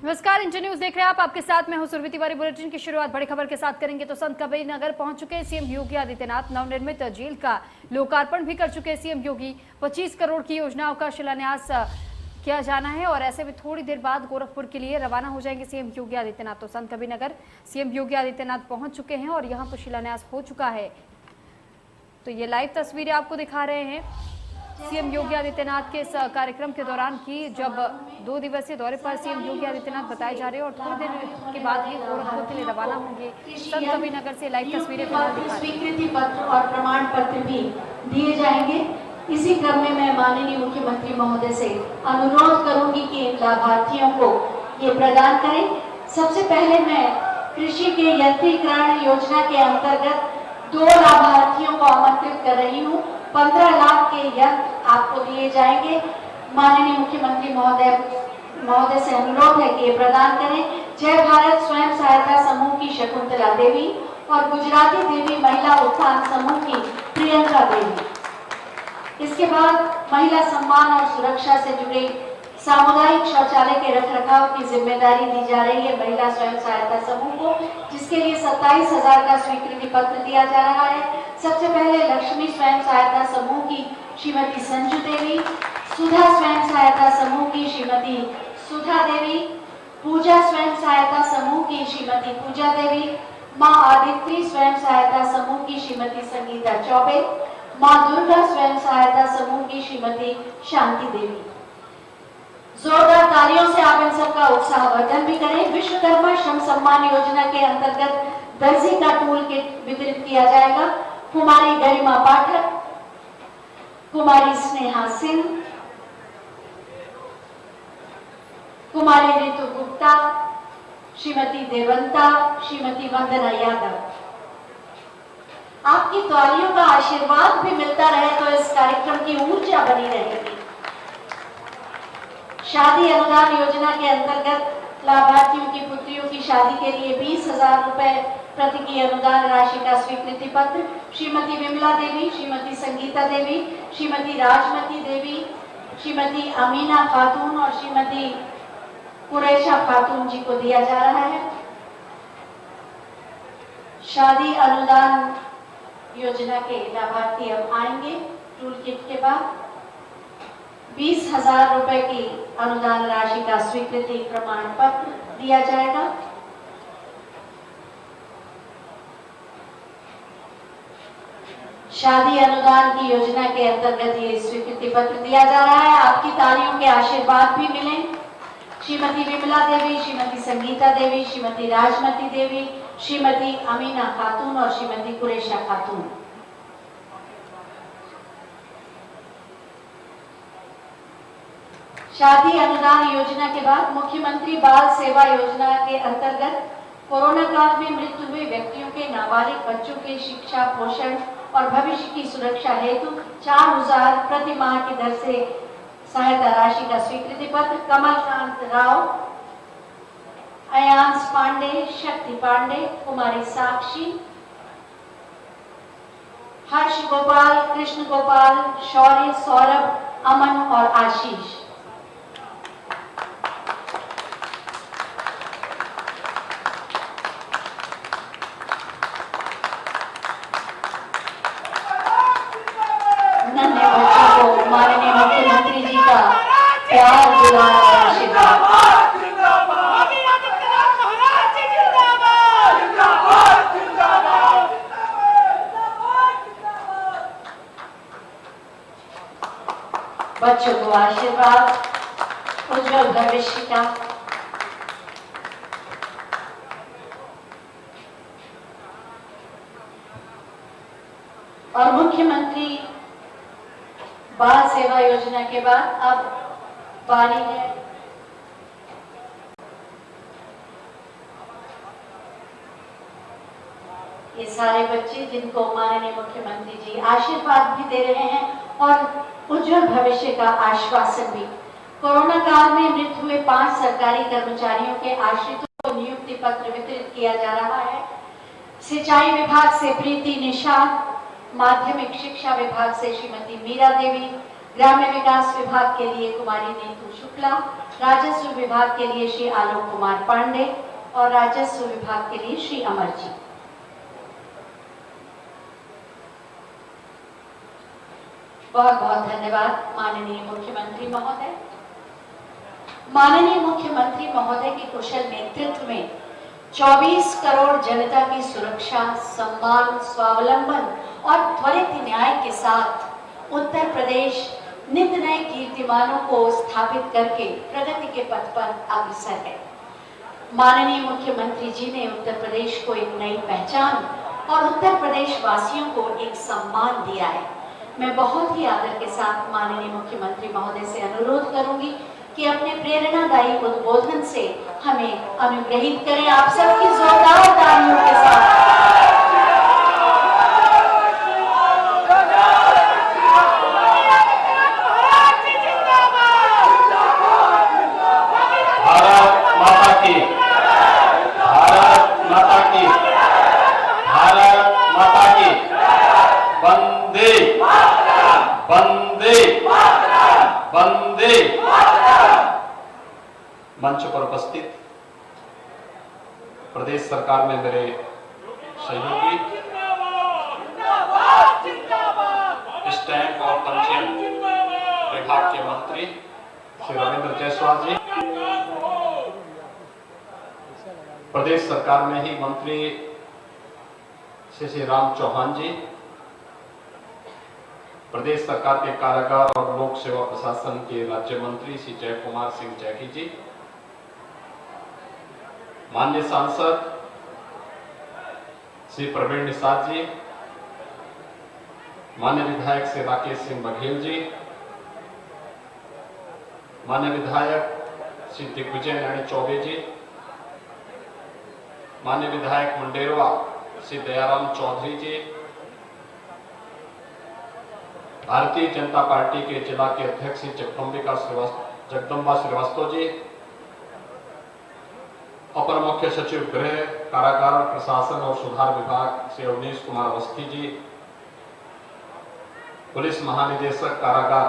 नमस्कार, inter news देख रहे हैं आप। आपके साथ मैं हूं सुरभि तिवारी। बुलेटिन की शुरुआत बड़ी खबर के साथ करेंगे तो संत कबीर नगर पहुंच चुके सीएम योगी आदित्यनाथ। नवनिर्मित जेल का लोकार्पण भी कर चुके सीएम योगी। 25 करोड़ की योजनाओं का शिलान्यास किया जाना है और ऐसे में थोड़ी देर बाद गोरखपुर के लिए रवाना हो जाएंगे सीएम योगी आदित्यनाथ। तो संत कबीर नगर सीएम योगी आदित्यनाथ पहुंच चुके हैं और यहाँ पर शिलान्यास हो चुका है। तो ये लाइव तस्वीरें आपको दिखा रहे हैं सीएम योगी आदित्यनाथ के इस कार्यक्रम के दौरान की, जब 2 दिवसीय दौरे पर सीएम योगी आदित्यनाथ बताए जा रहे हैं और थोड़ी देर के बाद ही गोरखपुर के लिए रवाना होंगे। संत कबीर नगर से लाइव तस्वीरें स्वीकृति पत्र और प्रमाण पत्र भी दिए जाएंगे। इसी क्रम में मैं माननीय मुख्यमंत्री महोदय से अनुरोध करूंगी कि लाभार्थियों को ये प्रदान करें। सबसे पहले मैं कृषि के यंत्रीकरण योजना के अंतर्गत 2 लाभार्थियों को आमंत्रित कर रही हूँ। 15 लाख के यंत्र आपको दिए जाएंगे। माननीय मुख्यमंत्री महोदय से अनुरोध है कि ये प्रदान करें। जय भारत स्वयं सहायता समूह की शकुंतला देवी और गुजराती देवी महिला उत्थान समूह की प्रियंका देवी। इसके बाद महिला सम्मान और सुरक्षा से जुड़े सामुदायिक शौचालय के रखरखाव की जिम्मेदारी दी जा रही है महिला स्वयं सहायता समूह को, जिसके लिए 27,000 का स्वीकृति पत्र दिया जा रहा है। सबसे पहले लक्ष्मी स्वयं सहायता समूह की श्रीमती संजू देवी, सुधा स्वयं सहायता समूह की श्रीमती सुधा देवी, पूजा स्वयं सहायता समूह की श्रीमती पूजा देवी, माँ आदित्य स्वयं सहायता समूह की श्रीमती संगीता चौबे, माँ दुर्गा स्वयं सहायता समूह की श्रीमती शांति देवी। जोरदार तालियों से आप इन सबका उत्साहवर्धन भी करें। विश्वकर्मा श्रम सम्मान योजना के अंतर्गत दर्जी का टूल किट वितरित किया जाएगा। कुमारी गरिमा पाठक, कुमारी स्नेहा सिंह, कुमारी ऋतु गुप्ता, श्रीमती देवंता, श्रीमती वंदना यादव। आपकी तालियों का आशीर्वाद भी मिलता रहे तो इस कार्यक्रम की ऊर्जा बनी रहेगी। शादी अनुदान योजना के अंतर्गत लाभार्थियों की पुत्रियों की शादी के लिए 20,000 रुपए प्रति की अनुदान राशि का स्वीकृति पत्र श्रीमती विमला देवी, श्रीमती संगीता देवी, श्रीमती राजमती देवी, श्रीमती अमीना खातून और श्रीमती कुरैशा खातून जी को दिया जा रहा है। शादी अनुदान योजना के लाभार्थी अब आएंगे। टूल किट के बाद 20,000 रुपए की अनुदान राशि का स्वीकृति प्रमाण पत्र दिया जाएगा। शादी अनुदान की योजना के अंतर्गत ये स्वीकृति पत्र दिया जा रहा है। आपकी तालियों के आशीर्वाद भी मिले। श्रीमती विमला देवी, श्रीमती संगीता देवी, श्रीमती राजमती देवी, श्रीमती अमीना खातून और श्रीमती कुरैशा खातून। शादी अनुदान योजना के बाद मुख्यमंत्री बाल सेवा योजना के अंतर्गत कोरोना काल में मृत्यु हुए व्यक्तियों के नाबालिग बच्चों के शिक्षा, पोषण और भविष्य की सुरक्षा हेतु 4,000 प्रति माह की दर से सहायता राशि का स्वीकृति पत्र कमलकांत राव, अयांश पांडे, शक्ति पांडे, कुमारी साक्षी, हर्ष गोपाल, कृष्ण गोपाल, शौर्य, सौरभ, अमन और आशीष। माननीय मुख्यमंत्री जी का प्यार, दुलार और आशीर्वाद। बच्चों को आशीर्वाद, उज्जवल भविष्य का। और मुख्यमंत्री बाल सेवा योजना के बाद अब बारी है ये सारे बच्चे जिनको माननीय मुख्यमंत्री जी आशीर्वाद भी दे रहे हैं और उज्जवल भविष्य का आश्वासन भी। कोरोना काल में मृत हुए 5 सरकारी कर्मचारियों के आश्रितों को नियुक्ति पत्र वितरित किया जा रहा है। सिंचाई विभाग से प्रीति निशांत, माध्यमिक शिक्षा विभाग से श्रीमती मीरा देवी, ग्राम्य विकास विभाग के लिए कुमारी नीतू शुक्ला, राजस्व विभाग के लिए श्री आलोक कुमार पांडे और राजस्व विभाग के लिए श्री अमर जी। बहुत बहुत धन्यवाद माननीय मुख्यमंत्री महोदय। माननीय मुख्यमंत्री महोदय के कुशल नेतृत्व में 24 करोड़ जनता की सुरक्षा, सम्मान, स्वावलंबन और त्वरित न्याय के साथ उत्तर प्रदेश नित नए कीर्तिमानों को स्थापित करके प्रगति के पथ पर अग्रसर है। माननीय मुख्यमंत्री जी ने उत्तर प्रदेश को एक नई पहचान और उत्तर प्रदेश वासियों को एक सम्मान दिया है। मैं बहुत ही आदर के साथ माननीय मुख्यमंत्री महोदय से अनुरोध करूंगी कि अपने प्रेरणादायी उद्बोधन से हमें अनुग्रहित करें। आप सबकी जोरदार तालियों के साथ। भारत माता की, भारत माता की, भारत माता की। वंदे वंदे वंदे। मंच पर उपस्थित प्रदेश सरकार में मेरे सहयोगी, स्टैंप और पंजीयन विभाग के मंत्री श्री रविंद्र जायसवाल जी, प्रदेश सरकार में ही मंत्री श्री राम चौहान जी, प्रदेश सरकार के कारागार और लोक सेवा प्रशासन के राज्य मंत्री श्री जय कुमार सिंह जैकी जी, माननीय सांसद श्री प्रवीण निषाद जी, माननीय विधायक श्री राकेश सिंह बघेल जी, माननीय विधायक श्री दिग्विजय नयन चौबे जी, माननीय विधायक मुंडेरवा श्री दयाराम चौधरी जी, भारतीय जनता पार्टी के जिला के अध्यक्ष श्री जगदम्बा श्रीवास्तव जी, अपर मुख्य सचिव गृह, कारागार प्रशासन और सुधार विभाग श्री अवनीश कुमार अवस्थी जी, पुलिस महानिदेशक कारागार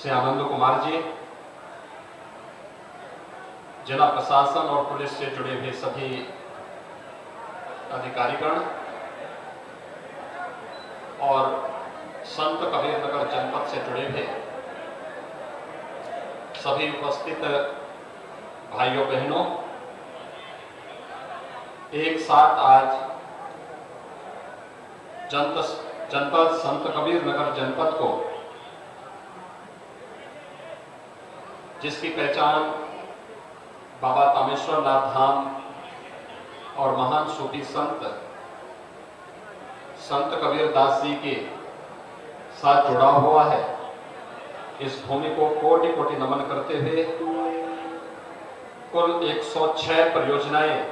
श्री आनंद कुमार जी, जिला प्रशासन और पुलिस से जुड़े हुए सभी अधिकारीगण और संत कबीरनगर जनपद से जुड़े हुए सभी उपस्थित भाइयों बहनों, एक साथ आज जनपद संत कबीरनगर जनपद को, जिसकी पहचान बाबा तामेश्वर नाथ धाम और महान सूफी संत कबीरदास जी के साथ जुड़ा हुआ है, इस भूमि को कोटि कोटि नमन करते हुए कुल 106 परियोजनाएं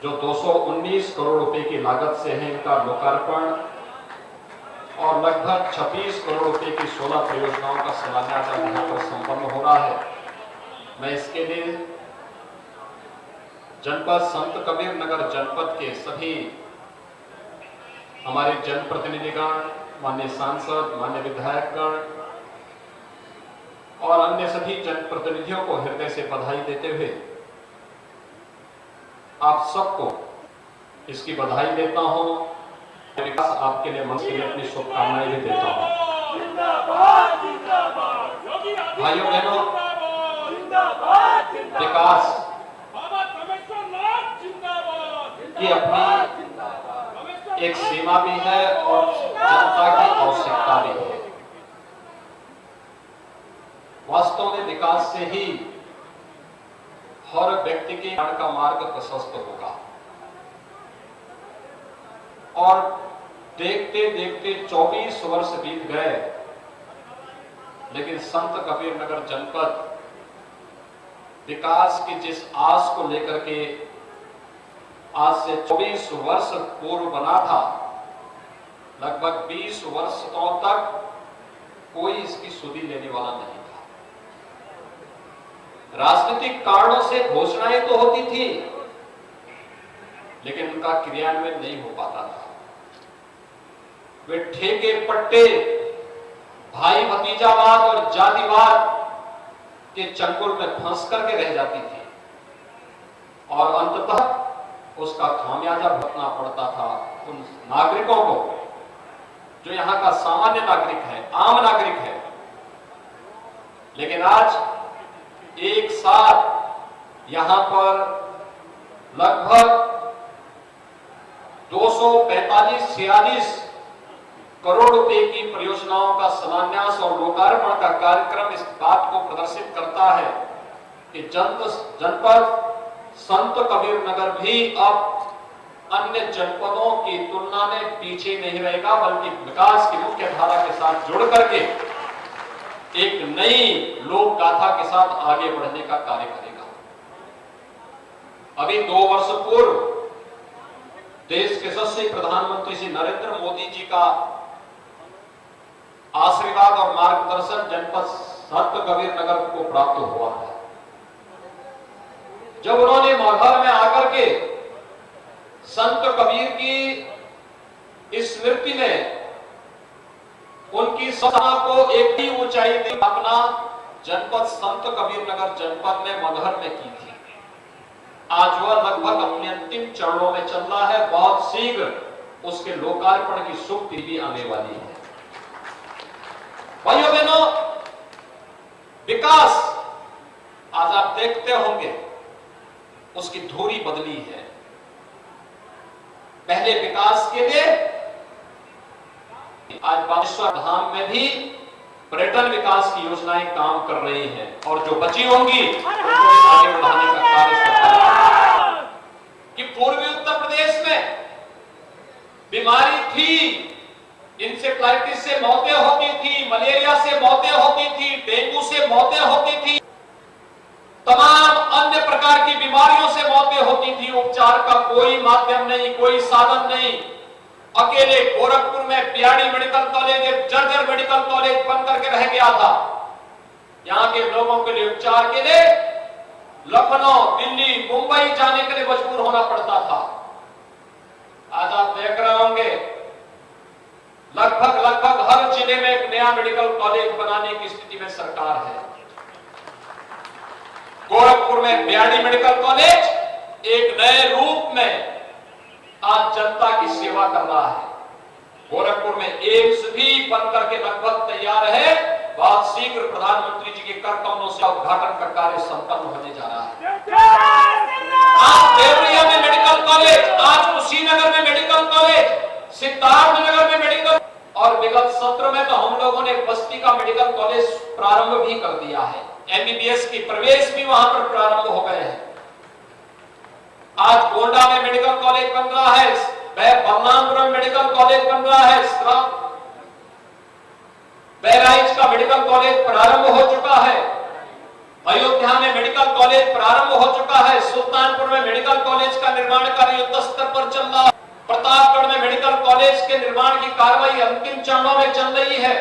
जो 219 करोड़ रुपए की लागत से है, इनका लोकार्पण और लगभग 26 करोड़ रुपए की 16 परियोजनाओं का शिलान्यास यहाँ पर संपन्न हो रहा है। मैं इसके लिए जनपद संत कबीरनगर जनपद के सभी हमारे जनप्रतिनिधिगण, माननीय सांसद, माननीय विधायकगण और अन्य सभी जनप्रतिनिधियों को हृदय से बधाई देते हुए आप सबको इसकी बधाई देता हूं। विकास आपके लिए मन से अपनी शुभकामनाएं भी देता हूं। भाइयों बहनों, विकास की अपनी एक सीमा भी है और जनता की आवश्यकता भी है। वास्तव में विकास से ही हर व्यक्ति के कल्याण का मार्ग प्रशस्त होगा और देखते देखते 24 वर्ष बीत गए, लेकिन संत कबीरनगर जनपद विकास की जिस आस को लेकर के आज से 24 वर्ष पूर्व बना था, लगभग 20 वर्षों तक कोई इसकी सुधि लेने वाला नहीं था। राजनीतिक कारणों से घोषणाएं तो होती थी, लेकिन उनका क्रियान्वयन नहीं हो पाता था। वे ठेके पट्टे, भाई भतीजावाद और जातिवाद के चंगुल में फंस करके रह जाती थी और अंततः उसका खामियाजा भुगतना पड़ता था उन नागरिकों को जो यहां का सामान्य नागरिक है, आम नागरिक है। लेकिन आज एक साथ यहां पर लगभग 245-46 करोड़ रुपए की परियोजनाओं का शिलान्यास और लोकार्पण का कार्यक्रम इस बात को प्रदर्शित करता है कि जनपद संत कबीर नगर भी अब अन्य जनपदों की तुलना में पीछे नहीं रहेगा, बल्कि विकास की मुख्य धारा के साथ जुड़ करके एक नई लोक गाथा के साथ आगे बढ़ने का कार्य करेगा। अभी 2 वर्ष पूर्व देश के यशस्वी प्रधानमंत्री श्री नरेंद्र मोदी जी का आशीर्वाद और मार्गदर्शन जनपद संत कबीर नगर को प्राप्त हुआ है। जब उन्होंने मगहर में आकर के संत कबीर की स्मृति में उनकी सपना को एक ही ऊंचाई दी, अपना जनपद संत कबीर नगर जनपद में मगहर में की थी। आज वह लगभग अपने अंतिम चरणों में चल रहा है। बहुत शीघ्र उसके लोकार्पण की शुभ तिथि आने वाली है। भाइयों बहनों, विकास आज आप देखते होंगे उसकी धुरी बदली है। पहले विकास के लिए आज बागेश्वर धाम में भी पर्यटन विकास की योजनाएं काम कर रही हैं और जो बची होंगी उनको आगे बढ़ाने का कार्य सरकार कि पूर्वी उत्तर प्रदेश में बीमारी थी, इंसेफ्लाइटिस से मौतें होती थी, मलेरिया से मौतें होती थी, डेंगू से मौतें होती थी, तमाम अन्य प्रकार की बीमारियों से मौतें होती थी। उपचार का कोई माध्यम नहीं, कोई साधन नहीं। अकेले गोरखपुर में बीआरडी मेडिकल कॉलेज एक जर्जर मेडिकल कॉलेज बन करके रह गया था। यहां के लोगों के लिए उपचार के लिए लखनऊ, दिल्ली, मुंबई जाने के लिए मजबूर होना पड़ता था। आज आप देख रहे होंगे लगभग हर जिले में एक नया मेडिकल कॉलेज बनाने की स्थिति में सरकार है। गोरखपुर में बीआरडी मेडिकल कॉलेज एक नए रूप में आज जनता की सेवा कर रहा है। गोरखपुर में एम्स भी बनकर के लगभग तैयार है। बहुत शीघ्र प्रधानमंत्री जी के कर कमलों से उद्घाटन का कार्य संपन्न होने जा रहा है। आज देवरिया में मेडिकल कॉलेज, आज कुशीनगर में मेडिकल कॉलेज, सिद्धार्थनगर में मेडिकल, और विगत सत्र में तो हम लोगों ने बस्ती का मेडिकल कॉलेज प्रारंभ भी कर दिया है। एमबीबीएस की प्रवेश भी वहां पर प्रारंभ हो गए हैं। आज गोंडा में मेडिकल कॉलेज बन रहा है, बलरामपुरम मेडिकल कॉलेज बन रहा है, बहराइच का मेडिकल कॉलेज प्रारंभ हो चुका है, अयोध्या में मेडिकल कॉलेज प्रारंभ हो चुका है, सुल्तानपुर में मेडिकल कॉलेज का निर्माण कार्य युद्ध स्तर पर चल रहा है, प्रतापगढ़ में मेडिकल कॉलेज के निर्माण की कार्रवाई अंतिम चरणों में चल रही है।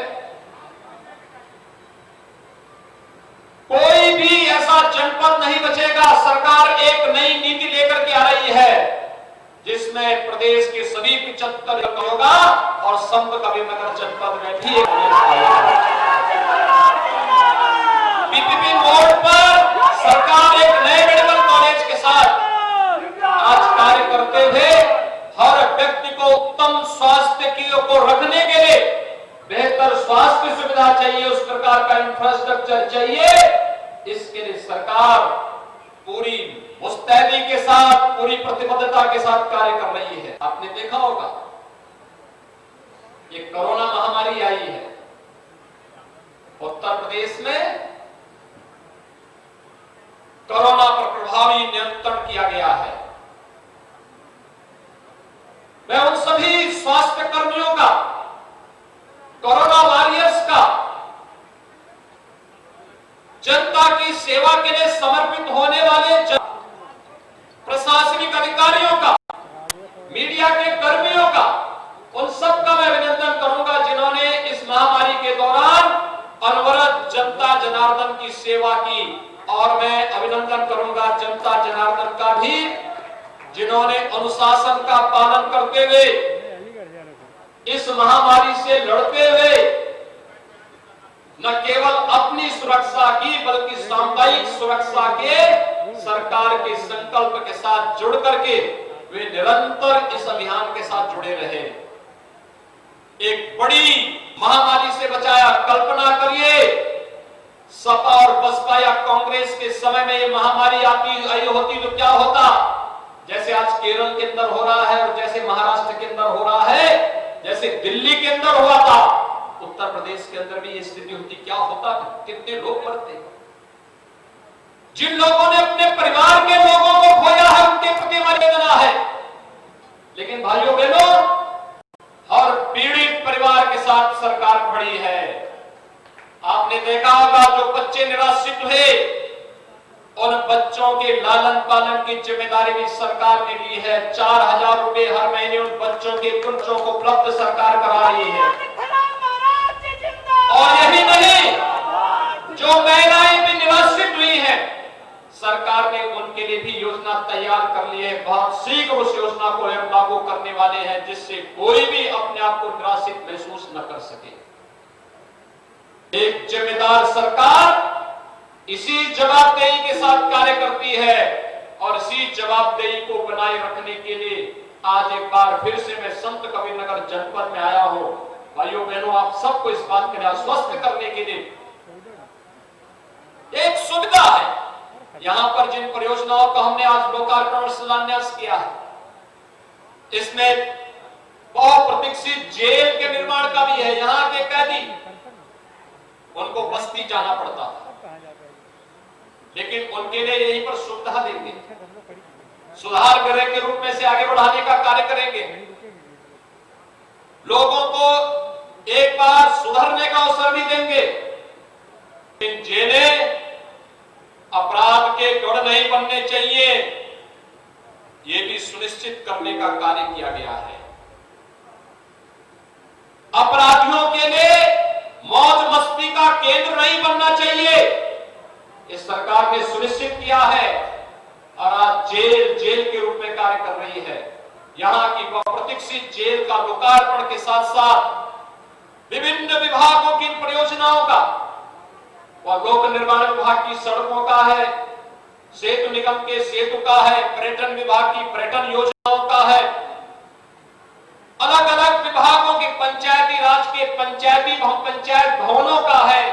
कोई भी ऐसा जनपद नहीं बचेगा। सरकार एक नई नीति लेकर के आ रही है जिसमें प्रदेश के सभी 75 होगा और संत कबीर नगर जनपद में भी एक पीपीपी मोड पर सरकार एक नए मेडिकल कॉलेज के साथ आज कार्य करते हुए हर व्यक्ति को उत्तम स्वास्थ्य को रखने के लिए बेहतर स्वास्थ्य सुविधा चाहिए, उस प्रकार का इंफ्रास्ट्रक्चर चाहिए। इसके लिए सरकार पूरी मुस्तैदी के साथ, पूरी प्रतिबद्धता के साथ कार्य कर रही है। आपने देखा होगा ये कोरोना महामारी आई है, उत्तर प्रदेश में कोरोना पर प्रभावी नियंत्रण किया गया है। मैं उन सभी स्वास्थ्य कर्मियों का, कोरोना वॉरियर्स का, जनता की सेवा के लिए समर्पित होने वाले प्रशासनिक अधिकारियों का, मीडिया के कर्मियों का, उन सब का मैं अभिनंदन करूंगा जिन्होंने इस महामारी के दौरान अनवरत जनता जनार्दन की सेवा की। और मैं अभिनंदन करूंगा जनता जनार्दन का भी जिन्होंने अनुशासन का पालन करते हुए इस महामारी से लड़ते हुए न केवल अपनी सुरक्षा की बल्कि सामुदायिक सुरक्षा के सरकार के संकल्प के साथ जुड़ करके वे निरंतर इस अभियान के साथ जुड़े रहे। एक बड़ी महामारी से बचाया। कल्पना करिए सपा और बसपा या कांग्रेस के समय में ये महामारी आई होती तो क्या होता। जैसे आज केरल के अंदर हो रहा है और जैसे महाराष्ट्र के अंदर हो रहा है, जैसे दिल्ली के अंदर हुआ था, उत्तर प्रदेश के अंदर भी ये स्थिति होती, क्या होता, कितने लोग मरते। जिन लोगों ने अपने परिवार के लोगों को खोया है उनके प्रति हमारी वेदना है, लेकिन भाइयों बहनों और पीड़ित परिवार के साथ सरकार खड़ी है। आपने देखा होगा जो बच्चे निराश्रित हुए उन बच्चों के लालन पालन की जिम्मेदारी भी सरकार ने ली है। 4000 रुपए हर महीने उन बच्चों के बच्चों को उपलब्ध सरकार करा रही है। और यही नहीं, जो महिलाएं भी निराश्रित हुई हैं, सरकार ने उनके लिए भी योजना तैयार कर ली है। बहुत शीघ्र उस योजना को हम लागू करने वाले हैं जिससे कोई भी अपने आप को निराश्रित महसूस न कर सके। एक जिम्मेदार सरकार इसी जवाबदेही के साथ कार्य करती है और इसी जवाबदेही को बनाए रखने के लिए आज एक बार फिर से मैं संत कबीरनगर जनपद में आया हूं। भाइयों बहनों, आप सबको इस बात के लिए आश्वस्त करने के लिए एक सुविधा है। यहां पर जिन परियोजनाओं का हमने आज लोकार्पण और शिलान्यास किया है, इसमें बहुप्रतीक्षित जेल के निर्माण का भी है। यहां के कैदी उनको बस्ती जाना पड़ता था, लेकिन उनके लिए यहीं पर सुविधा देंगे, सुधार गृह के रूप में से आगे बढ़ाने का कार्य करेंगे। लोगों को एक बार सुधरने का अवसर भी देंगे। इन जेलें अपराध के गढ़ नहीं बनने चाहिए, ये भी सुनिश्चित करने का कार्य किया गया है। अपराधियों के लिए मौज मस्ती का केंद्र नहीं बनना चाहिए, इस सरकार ने सुनिश्चित किया है और आज जेल के रूप में कार्य कर रही है। यहां की बहुप्रतीक्षित जेल का लोकार्पण के साथ साथ विभिन्न विभागों की परियोजनाओं का, और लोक निर्माण विभाग की सड़कों का है, सेतु निगम के सेतु का है, पर्यटन विभाग की पर्यटन योजनाओं का है, अलग अलग विभागों के पंचायती राज के पंचायत भवनों का है,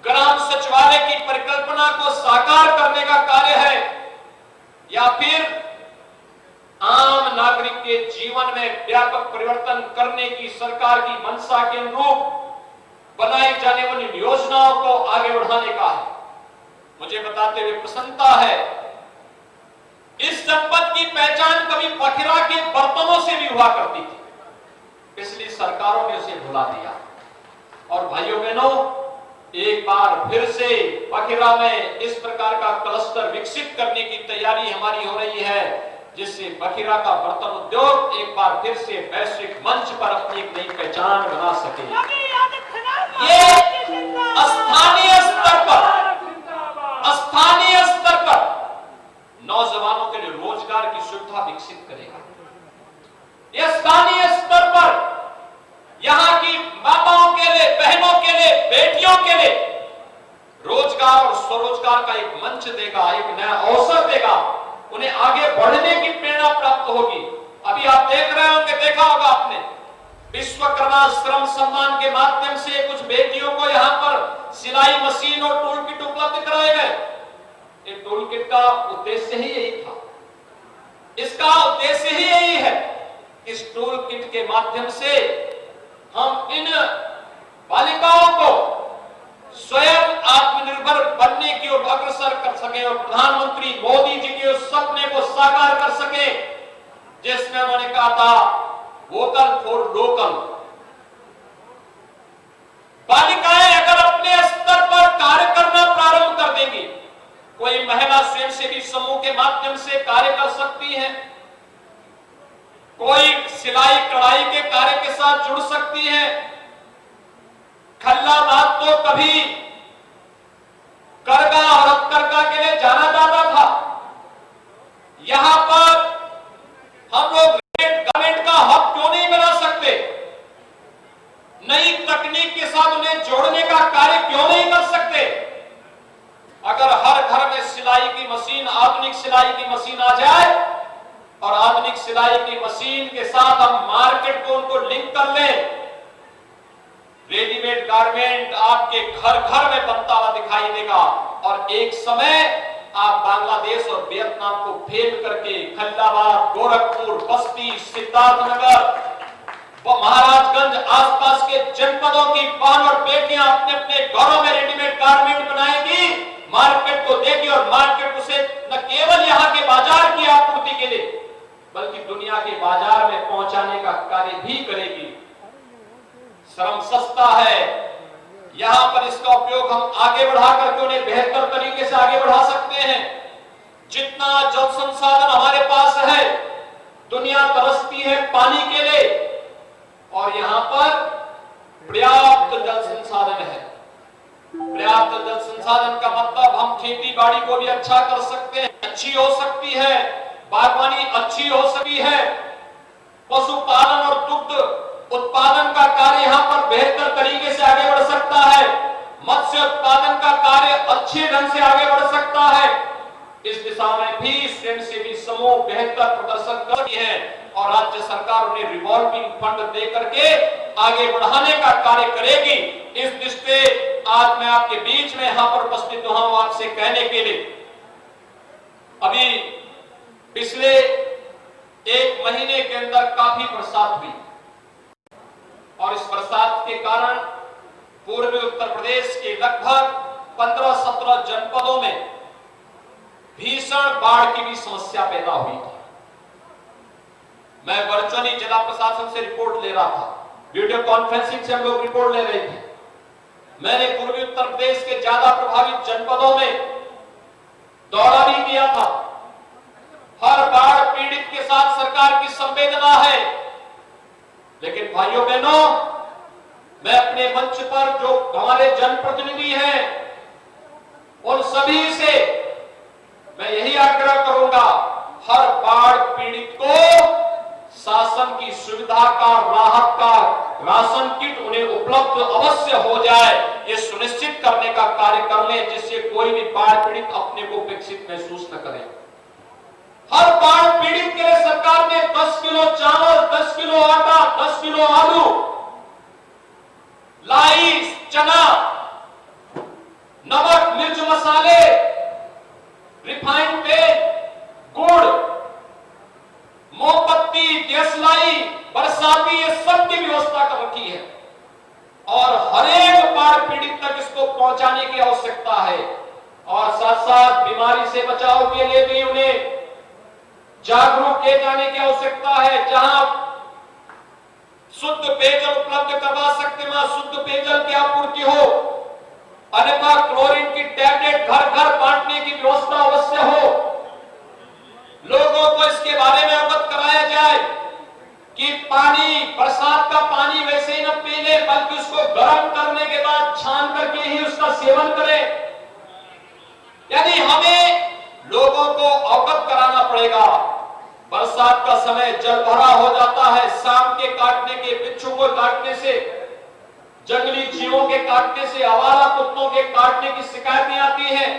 ग्राम सचिवालय की परिकल्पना को साकार करने का कार्य है, या फिर आम नागरिक के जीवन में व्यापक परिवर्तन करने की सरकार की मंशा के अनुरूप बनाई जाने वाली योजनाओं को आगे बढ़ाने का है। मुझे बताते हुए प्रसन्नता है, इस जनपद की पहचान कभी बखिरा के बर्तनों से भी हुआ करती थी, पिछली सरकारों ने उसे भुला दिया। और भाइयों बहनों, एक बार फिर से बखिरा में इस प्रकार का क्लस्टर विकसित करने की तैयारी हमारी हो रही है, जिससे बखिरा का बर्तन उद्योग एक बार फिर से वैश्विक मंच पर अपनी एक नई पहचान बना सके। ये स्थानीय स्तर पर नौजवानों के लिए रोजगार की सुविधा विकसित करेगा। यह स्थानीय स्तर पर यहां की माताओं के लिए, बहनों के लिए, बेटियों के लिए रोजगार और स्वरोजगार का एक मंच देगा, एक नया अवसर देगा, उन्हें आगे बढ़ने की प्रेरणा प्राप्त होगी। अभी आप देख रहे होंगे, देखा होगा आपने, विश्वकर्मा श्रम सम्मान के माध्यम से कुछ बेटियों को यहां पर सिलाई मशीन और टूल किट उपलब्ध कराए गए। ये टूल किट का उद्देश्य ही यही था, इसका उद्देश्य ही यही है, इस टूल किट के माध्यम से हम इन बालिकाओं को स्वयं आत्मनिर्भर बनने की ओर अग्रसर कर सके और प्रधानमंत्री मोदी जी के उस सपने को साकार कर सके जिसमें उन्होंने कहा था वोकल फॉर लोकल। बालिकाएं अगर अपने स्तर पर कार्य करना प्रारंभ कर देंगी, कोई महिला स्वयंसेवी समूह के माध्यम से कार्य कर सकती है, कोई सिलाई कढ़ाई के कार्य के साथ जुड़ सकती है। खल्लाबाद तो कभी करगा और हथकरघा के लिए जाना जाता था, यहां पर हम लोग गारमेंट का हब क्यों नहीं बना सकते? आधुनिक सिलाई की मशीन आ जाए और आधुनिक सिलाई की मशीन के साथ हम मार्केट को उनको लिंक कर लें, रेडीमेड गारमेंट आपके घर घर में बनता हुआ दिखाई देगा और एक समय आप बांग्लादेश और वियतनाम को फेल करके खल्लाबाद, गोरखपुर, बस्ती, सिद्धार्थनगर, महाराजगंज आसपास के जनपदों की बहन और बेटियां अपने अपने घरों में रेडीमेड गारमेंट बनाएगी, मार्केट को देगी और मार्केट उसे न केवल यहां के बाजार की आपूर्ति के लिए बल्कि दुनिया के बाजार में पहुंचाने का कार्य भी करेगी। श्रम सस्ता है, यहां पर इसका उपयोग हम आगे बढ़ा करके उन्हें बेहतर तरीके से आगे बढ़ा सकते हैं। जितना जल संसाधन हमारे पास है, दुनिया तरसती है पानी के लिए और यहां पर पर्याप्त जल संसाधन है। पर्याप्त जल संसाधन का मतलब हम खेती बाड़ी को भी अच्छा कर सकते हैं, अच्छी हो सकती है, बागवानी अच्छी हो सकती है, पशुपालन और दुग्ध उत्पादन का कार्य यहां पर बेहतर तरीके से आगे बढ़ सकता है, मत्स्य उत्पादन का कार्य अच्छे ढंग से आगे बढ़ सकता है। इस दिशा में भी स्वयंसेवी समूह बेहतर प्रदर्शन कर रही है और राज्य सरकार उन्हें रिवॉल्विंग फंड दे करके आगे बढ़ाने का कार्य करेगी। इस दृष्टि आज मैं आपके बीच में यहां पर उपस्थित हूं आपसे कहने के लिए, अभी पिछले एक महीने के अंदर काफी बरसात हुई और इस बरसात के कारण पूर्वी उत्तर प्रदेश के लगभग 15-17 जनपदों में भीषण बाढ़ की भी समस्या पैदा हुई थी। मैं वर्चुअली जिला प्रशासन से रिपोर्ट ले रहा था, वीडियो कॉन्फ्रेंसिंग से हम लोग रिपोर्ट ले रहे थे। मैंने पूर्वी उत्तर प्रदेश के ज्यादा प्रभावित जनपदों में दौरा भी किया था। हर बाढ़ पीड़ित के साथ सरकार की संवेदना है, लेकिन भाइयों बहनों, मैं अपने मंच पर जो हमारे जनप्रतिनिधि हैं उन सभी से मैं यही आग्रह करूंगा, हर बाढ़ पीड़ित को शासन की सुविधा का, राहत का राशन किट उन्हें उपलब्ध अवश्य हो जाए, ये सुनिश्चित करने का कार्य कर लें जिससे कोई भी बाढ़ पीड़ित अपने को उपेक्षित महसूस न करे। हर बाढ़ पीड़ित के लिए सरकार ने 10 किलो चावल, 10 किलो आटा, 10 किलो आलू, लाई, चना, नमक, मिर्च मसाले, रिफाइंड तेल, गुड़, मोमबत्ती, देशलाई, बरसाती, ये सब की व्यवस्था कर रखी है और हर एक बाढ़ पीड़ित तक इसको पहुंचाने की आवश्यकता है और साथ साथ बीमारी से बचाव के लिए भी उन्हें जागरूक किए जाने की आवश्यकता है। जहां शुद्ध पेयजल उपलब्ध करवा सकते वहां शुद्ध पेयजल की आपूर्ति हो, अन्यथा क्लोरीन की टैबलेट घर घर बांटने की व्यवस्था अवश्य हो। लोगों को इसके बारे में अवगत कराया जाए कि पानी, बरसात का पानी वैसे ही न पी ले बल्कि उसको गर्म करने के बाद छान करके ही उसका सेवन करें। यानी हमें लोगों को अवगत कराना पड़ेगा। बरसात का समय जल भरा हो जाता है, सांप के काटने के, बिच्छू को काटने से, जंगली जीवों के काटने से, आवारा कुत्तों के काटने की शिकायतें आती हैं।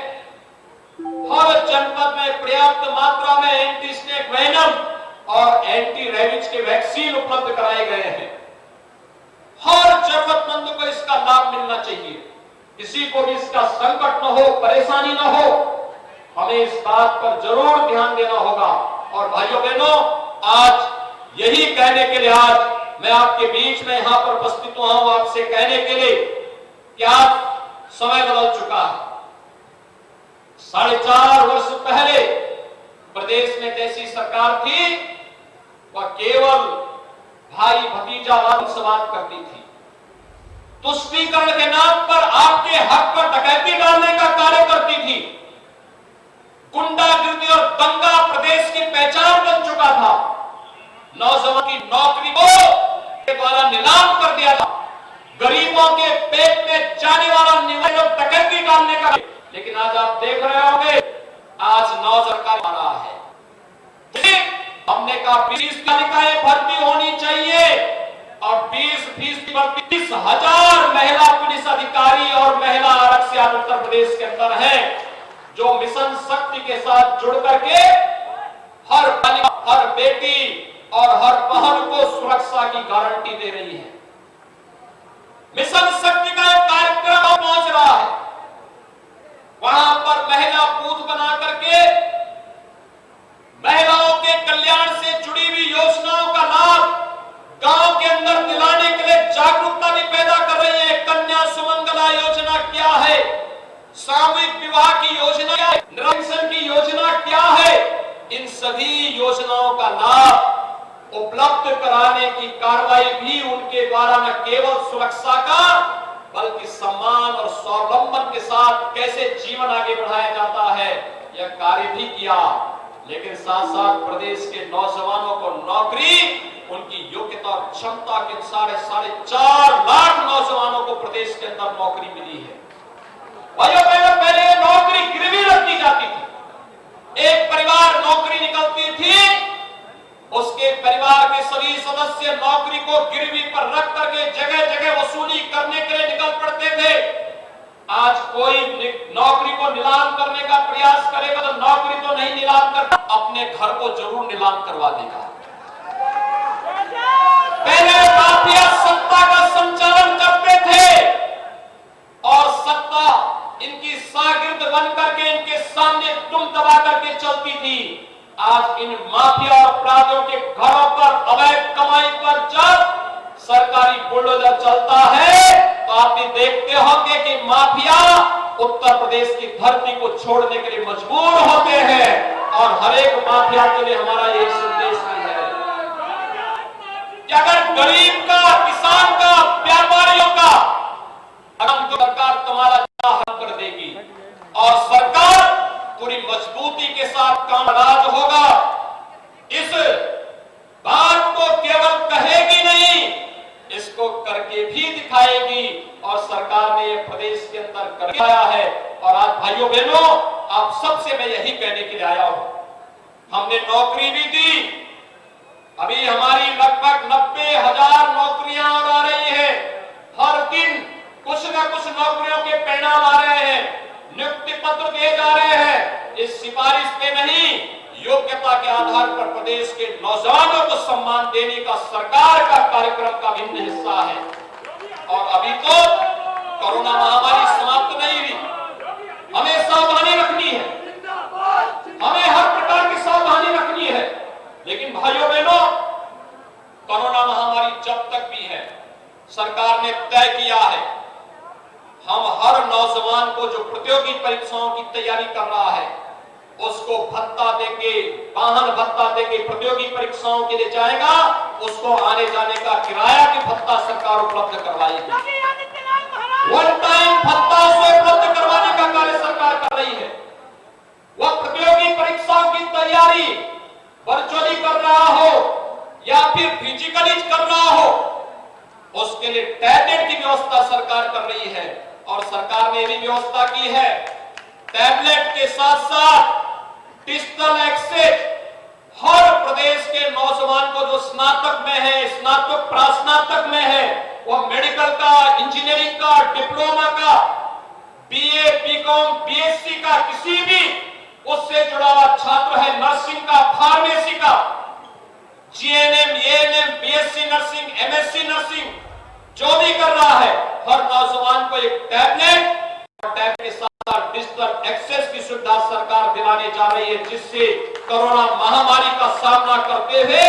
हर जनपद में पर्याप्त मात्रा में एंटी स्नेक वेनम और एंटी रेबीज के वैक्सीन उपलब्ध कराए गए हैं। हर जरूरतमंद को इसका लाभ मिलना चाहिए, किसी को भी इसका संकट न हो, परेशानी न हो। हमें इस बात पर जरूर ध्यान देना होगा और भाइयों बहनों, आज यही कहने के लिए आज मैं आपके बीच में यहां पर उपस्थित हुआ हूं आपसे कहने के लिए कि आज समय बदल चुका है। 4.5 वर्ष पहले प्रदेश में कैसी सरकार थी, वह केवल भाई भतीजावाद से बात करती थी, तुष्टीकरण के नाम पर आपके हक पर डकैती डालने का कार्य करती थी। गुंडागिर्दी और दंगा प्रदेश की पहचान बन चुका था। नौजवान की नौकरी को के द्वारा नीलाम कर दिया था। गरीबों के पेट में जाने वाला निवारण और डकैती डालने का, लेकिन आज आप देख रहे होंगे आज नौजवान आ रहा है। हमने कहा 20 तालिकाएं भर्ती होनी चाहिए और 20% भर्ती 20,000 महिला पुलिस अधिकारी और महिला आरक्षक उत्तर प्रदेश के अंदर है। जो मिशन शक्ति के साथ जुड़ करके हर बालिका, हर बेटी और हर बहन को सुरक्षा की गारंटी दे रही है। मिशन शक्ति का एक कार्यक्रम पहुंच रहा है, वहां पर महिला बूथ बना करके महिलाओं के कल्याण से जुड़ी हुई योजनाओं का लाभ गांव के अंदर दिलाने के लिए जागरूकता भी पैदा कर रही है। कन्या सुमंगला योजना क्या है, सामूहिक विवाह की योजना क्या है, निरंसन की योजना क्या है, इन सभी योजनाओं का लाभ उपलब्ध कराने की कार्रवाई भी उनके द्वारा न केवल सुरक्षा का बल्कि सम्मान और स्वावलंबन के साथ कैसे जीवन आगे बढ़ाया जाता है यह कार्य भी किया। लेकिन साथ साथ प्रदेश के नौजवानों को नौकरी उनकी योग्यता और क्षमता के अनुसार 4.5 लाख नौजवानों को प्रदेश के अंदर नौकरी मिली है। भाइयों बहनों, पहले नौकरी गिरवी रख दी जाती थी, एक परिवार नौकरी निकलती थी, उसके परिवार के सभी सदस्य नौकरी को गिरवी पर रख करके जगह जगह वसूली करने के लिए निकल पड़ते थे। आज कोई नौकरी को नीलाम करने का प्रयास करेगा तो नौकरी तो नहीं नीलाम कर, अपने घर को जरूर नीलाम करवा देगा। पहले माफिया सत्ता का संचालन करते थे और सत्ता इनकी शागिर्द बन करके इनके सामने दुम दबा करके चलती थी। आज इन माफिया और अपराधियों के घरों पर अवैध कमाई पर जब सरकारी बुलडोजर चलता है तो आप भी देखते होंगे कि माफिया उत्तर प्रदेश की धरती को छोड़ने के लिए मजबूर होते हैं और हर एक माफिया के लिए हमारा यही संदेश भी है कि अगर गरीब का, किसान का, व्यापारियों का सरकार तुम्हारा हल कर देगी और सरकार पूरी मजबूती के साथ काम राज होगा। इस बात को केवल कहेगी नहीं, इसको करके भी दिखाएगी और सरकार ने ये प्रदेश के अंदर कर दिखाया है। और आज भाइयों बहनों, आप सबसे मैं यही कहने के लिए आया हूं, हमने नौकरी भी दी, अभी हमारी लगभग 90,000 नौकरियां और आ रही है। हर दिन कुछ न कुछ नौकरियों के परिणाम आ रहे हैं, नियुक्ति पत्र दिए जा रहे हैं। इस सिफारिश पे नहीं, योग्यता के आधार पर प्रदेश के नौजवानों को सम्मान देने का सरकार का कार्यक्रम का भिन्न हिस्सा है। और अभी तो कोरोना महामारी समाप्त नहीं हुई, हमें सावधानी रखनी है, हमें हर प्रकार की सावधानी रखनी है। लेकिन भाइयों बहनों, कोरोना महामारी जब तक भी है, सरकार ने तय किया है हम हर नौजवान को जो प्रतियोगी परीक्षाओं की तैयारी कर रहा है उसको भत्ता देके, वाहन भत्ता देके प्रतियोगी परीक्षाओं के लिए जाएगा, उसको आने जाने का किराया की भत्ता सरकार उपलब्ध करवाएगी। वन टाइम भत्ता उसे उपलब्ध करवाने का कार्य सरकार कर रही है। वह प्रतियोगी परीक्षाओं की तैयारी वर्चुअली कर रहा हो या फिर फिजिकली कर रहा हो, उसके लिए टैबलेट की व्यवस्था सरकार कर रही है। और सरकार ने भी व्यवस्था की है, टैबलेट के साथ साथ डिजिटल एक्सेस हर प्रदेश के नौजवान को जो स्नातक में है, स्नातक प्रास्नातक में है, वह मेडिकल का, इंजीनियरिंग का, डिप्लोमा का, बीए, बीकॉम, बीएससी का, किसी भी उससे जुड़ा हुआ छात्र है, नर्सिंग का, फार्मेसी का, GNM, ANM, BSc nursing, MSc nursing, जो भी कर रहा है, हर नौजवान को एक टैबलेट और टैब के साथ डिजिटल एक्सेस की सुविधा सरकार दिलाने जा रही है, जिससे कोरोना महामारी का सामना करते हुए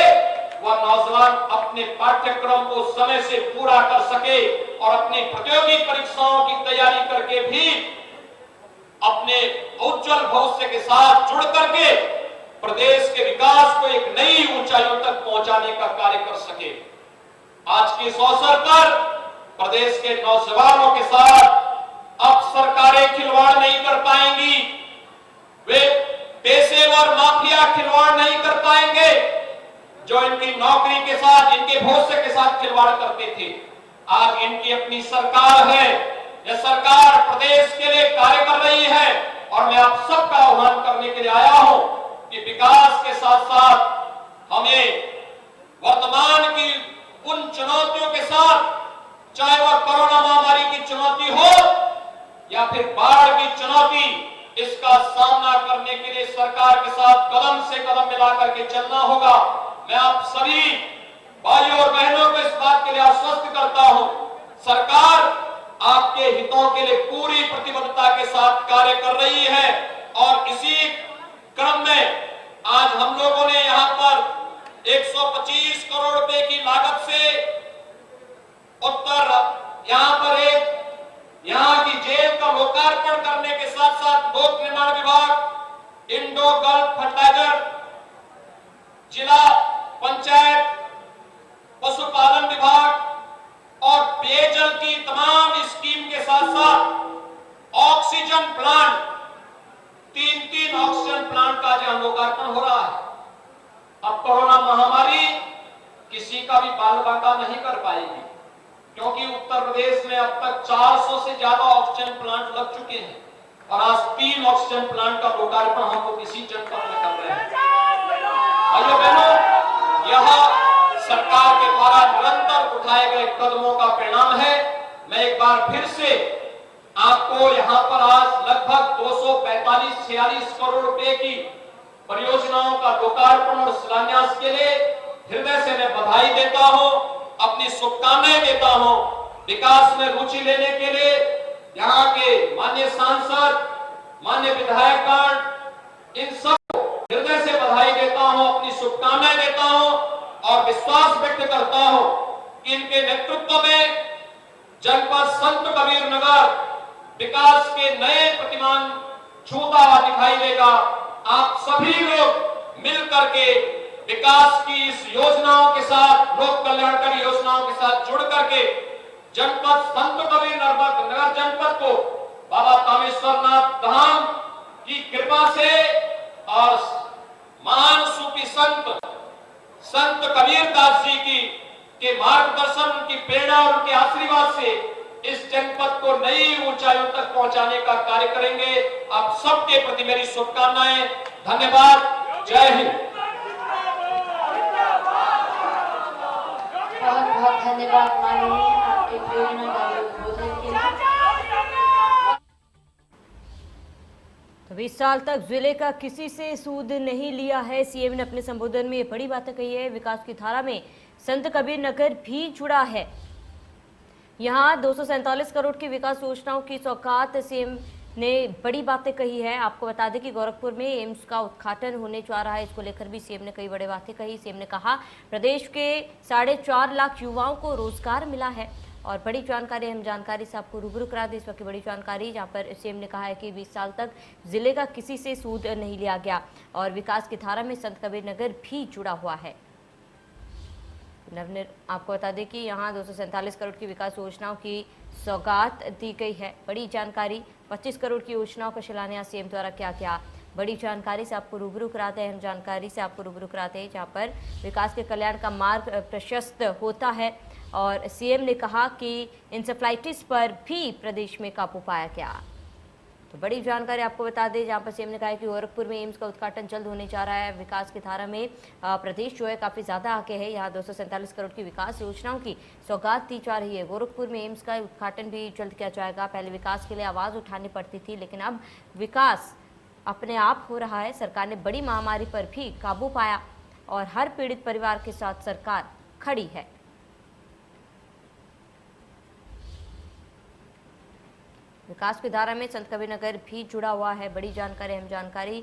वह नौजवान अपने पाठ्यक्रम को समय से पूरा कर सके और अपनी प्रतियोगी परीक्षाओं की तैयारी करके भी अपने उज्जवल भविष्य के साथ जुड़ करके प्रदेश के विकास को एक नई ऊंचाइयों तक पहुंचाने का कार्य कर सके। आज के इस अवसर पर प्रदेश के नौजवानों के साथ अब सरकारें खिलवाड़ नहीं कर पाएंगी, वे पेशेवर माफिया खिलवाड़ नहीं कर पाएंगे जो इनकी नौकरी के साथ, इनके भविष्य के साथ खिलवाड़ करते थे। आज इनकी अपनी सरकार है, यह सरकार प्रदेश के लिए कार्य कर रही है और मैं आप सबका आह्वान करने के लिए आया हूं कि विकास के साथ साथ हमें वर्तमान की उन चुनौतियों के साथ, चाहे वह कोरोना महामारी की चुनौती हो या फिर बाढ़ की चुनौती, इसका सामना करने के लिए सरकार के साथ कदम से कदम मिलाकर के चलना होगा। मैं आप सभी भाइयों और बहनों को इस बात के लिए आश्वस्त करता हूं, सरकार आपके हितों के लिए पूरी प्रतिबद्धता के साथ कार्य कर रही है। और इसी क्रम में आज हम लोगों ने यहां पर 125 करोड़ रुपए की लागत से उत्तर यहां की जेल का लोकार्पण करने के साथ साथ लोक निर्माण विभाग, इंडो गल्फ फर्टिलाइजर, जिला पंचायत, पशुपालन विभाग और पेयजल की तमाम स्कीम के साथ साथ ऑक्सीजन प्लांट, 3 ऑक्सीजन प्लांट का आज लोकार्पण हो रहा है। अब कोरोना महामारी किसी का भी बाल बांका नहीं कर पाएगी, क्योंकि उत्तर प्रदेश में अब तक 400 से ज्यादा ऑक्सीजन प्लांट लग चुके हैं और आज 3 ऑक्सीजन प्लांट का लोकार्पण हम लोग इसी जनपद में कर रहे हैं। भाइयों बहनों, यह सरकार के द्वारा निरंतर उठाए गए कदमों का परिणाम है। मैं एक बार फिर से आपको यहां पर आज लगभग 245-46 करोड़ रुपए की परियोजनाओं का लोकार्पण और शिलान्यास के लिए हृदय से मैं बधाई देता हूं, अपनी शुभकामनाएं देता हूं। विकास में रुचि लेने के लिए यहाँ के माननीय सांसद, माननीय विधायकगण, इन सबको हृदय से बधाई देता हूं, अपनी शुभकामनाएं देता हूं और विश्वास व्यक्त करता हूं कि इनके नेतृत्व में जनपद संत कबीर नगर विकास के नए प्रतिमान छूता हुआ दिखाई देगा। आप सभी लोग मिल करके विकास की इस योजनाओं के साथ, लोक कल्याणकारी योजनाओं के साथ जुड़ करके जनपद संत कबीर नगर जनपद को बाबा कामेश्वरनाथ धाम की कृपा से और महान सूफी संत कबीरदास जी के मार्गदर्शन, उनकी प्रेरणा और उनके आशीर्वाद से इस जनपद को नई ऊंचाइयों तक पहुंचाने का कार्य करेंगे। आप सबके प्रति मेरी शुभकामनाएं। धन्यवाद। जय हिंद। बहुत बहुत धन्यवाद माननीय आपके प्रेरणादायी उद्बोधन के लिए। तो 20 साल तक जिले का किसी से सूद नहीं लिया है, सीएम ने अपने संबोधन में ये बड़ी बातें कही है। विकास की धारा में संत कबीर नगर भी जुड़ा है। यहाँ 247 करोड़ की विकास योजनाओं की सौगात सीएम ने बड़ी बातें कही है। आपको बता दें कि गोरखपुर में एम्स का उद्घाटन होने जा रहा है, इसको लेकर भी सीएम ने कई बड़ी बातें कही। सीएम ने कहा प्रदेश के 4.5 लाख युवाओं को रोजगार मिला है और बड़ी जानकारी हम जानकारी से आपको रूबरू करा दी। इस वक्त की बड़ी जानकारी जहां पर सीएम ने कहा है कि 20 साल तक जिले का किसी से सूद नहीं लिया गया और विकास की धारा में संत कबीर नगर भी जुड़ा हुआ है। आपको बता दें कि यहाँ 247 करोड़ की विकास योजनाओं की सौगात दी गई है। बड़ी जानकारी 25 करोड़ की योजनाओं का शिलान्यास सीएम द्वारा किया गया। बड़ी जानकारी से आपको रूबरू कराते हैं, हम जानकारी से आपको रूबरू कराते हैं जहाँ पर विकास के कल्याण का मार्ग प्रशस्त होता है। और सीएम ने कहा कि इंसेफ्लाइटिस पर भी प्रदेश में काबू पाया गया। तो बड़ी जानकारी आपको बता दें जहाँ पर सीएम ने कहा है कि गोरखपुर में एम्स का उद्घाटन जल्द होने जा रहा है। विकास की धारा में प्रदेश जो है काफ़ी ज़्यादा आगे है। यहाँ 247 करोड़ की विकास योजनाओं की सौगात दी जा रही है। गोरखपुर में एम्स का उद्घाटन भी जल्द किया जाएगा। पहले विकास के लिए आवाज़ उठानी पड़ती थी, लेकिन अब विकास अपने आप हो रहा है। सरकार ने बड़ी महामारी पर भी काबू पाया और हर पीड़ित परिवार के साथ सरकार खड़ी है। विकास की धारा में संत कबीर नगर भी जुड़ा हुआ है। बड़ी जानकारी हम जानकारी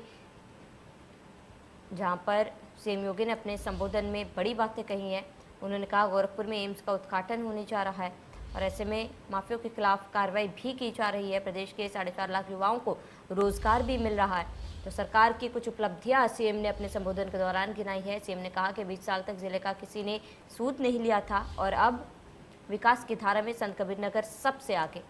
जहां पर सीएम योगी ने अपने संबोधन में बड़ी बातें कही हैं। उन्होंने कहा गोरखपुर में एम्स का उद्घाटन होने जा रहा है और ऐसे में माफियों के खिलाफ कार्रवाई भी की जा रही है। प्रदेश के 4.5 लाख युवाओं को रोजगार भी मिल रहा है। तो सरकार की कुछ उपलब्धियां सीएम ने अपने संबोधन के दौरान गिनाई है। सीएम ने कहा कि 20 साल तक जिले का किसी ने सूद नहीं लिया था और अब विकास की धारा में संत कबीर नगर सबसे आगे।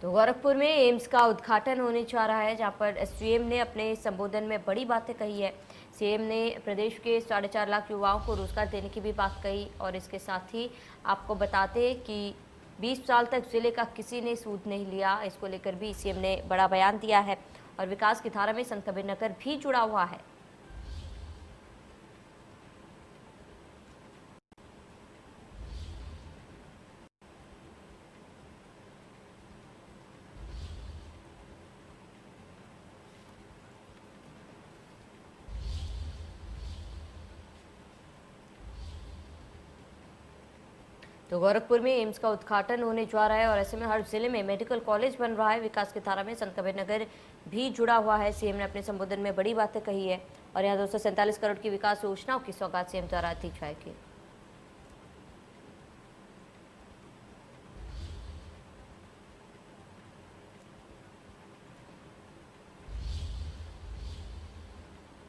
तो गोरखपुर में एम्स का उद्घाटन होने जा रहा है जहां पर सीएम ने अपने संबोधन में बड़ी बातें कही है। सीएम ने प्रदेश के 4.5 लाख युवाओं को रोजगार देने की भी बात कही और इसके साथ ही आपको बताते कि 20 साल तक जिले का किसी ने सूद नहीं लिया, इसको लेकर भी सीएम ने बड़ा बयान दिया है और विकास की धारा में संत कबीर नगर भी जुड़ा हुआ है। तो गोरखपुर में एम्स का उद्घाटन होने जा रहा है और ऐसे में हर जिले में मेडिकल कॉलेज बन रहा है। विकास की धारा में संत कबीर नगर भी जुड़ा हुआ है। सीएम ने अपने संबोधन में बड़ी बातें कही है और यहाँ 247 करोड़ की विकास योजनाओं की सौगात सीएम द्वारा दी जाएगी।